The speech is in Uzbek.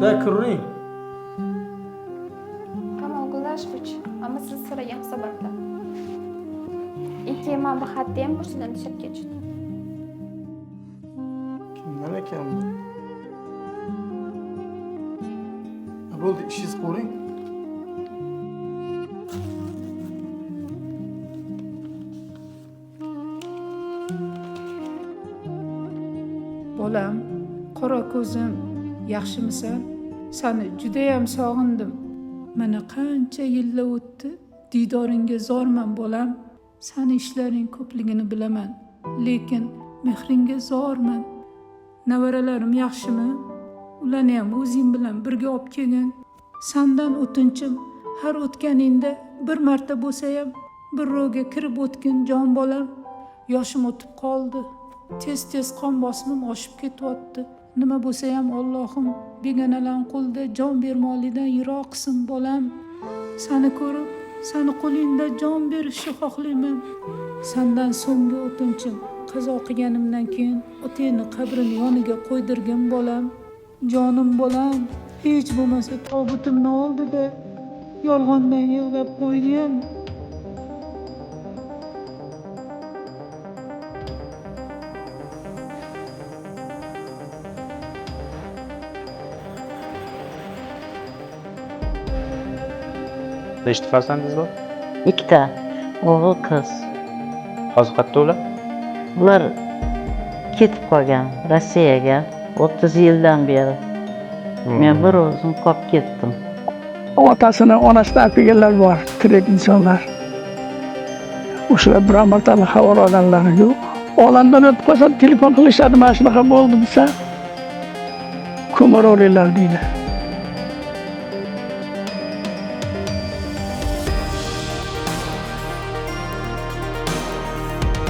Da kiring. Kamol Guldashevich, ama siz so'ragan hisobotda. 2 man bir xatda ham burchidan tushib ketishdi. Kimlar ekan bu? Bo'ldi, ishingiz ko'ring. Bolam, qora ko'zim, yaxshimisan? Seni judayam sog'indim. Mana qancha yillar o'tdi, didoringga zorman bolam. Seni ishlaring ko'pligini bilaman, lekin mehringga zorman. Nevaralarim yaxshimi? Ularni ham o'zing bilan birga olib kelgin. Sendan o'tinchim, har o'tganingda bir marta bo'lsa ham bir ro'ga kirib o'tgin jon bolam. Yoshim o'tib qoldi. Tez qon bosimim oshib ketyapti. Nima bo'lsa ham Allohim begonalar qo'lda jon bermoqlikdan yiroq qilsin bolam. Seni ko'rib, seni qo'lingda jon berishni xohlayman. Sendan so'nggi o'tinchim, qazo qilganimdan keyin otangni qabrini yoniga qo'ydirgin bolam. Jonim bolam, hech bo'lmasa tobutimni oldida yolg'ondan yig'lab qo'ygin. Nechta farzandingiz bor? Ikkita o'g'il qiz. Hozir qayerda ular? Ular ketib qolgan Rossiyaga 30 yildan beri. Men bir o'zim qolib ketdim. Otasini, onasini apiganlar bor, tirik insonlar. O'shalar biron martalik xabar olganlari yo'q. Olamdan o'tib qolsa telefon qilishadi, mana shunaqa bo'ldi desa, ko'miraveringlar deydi.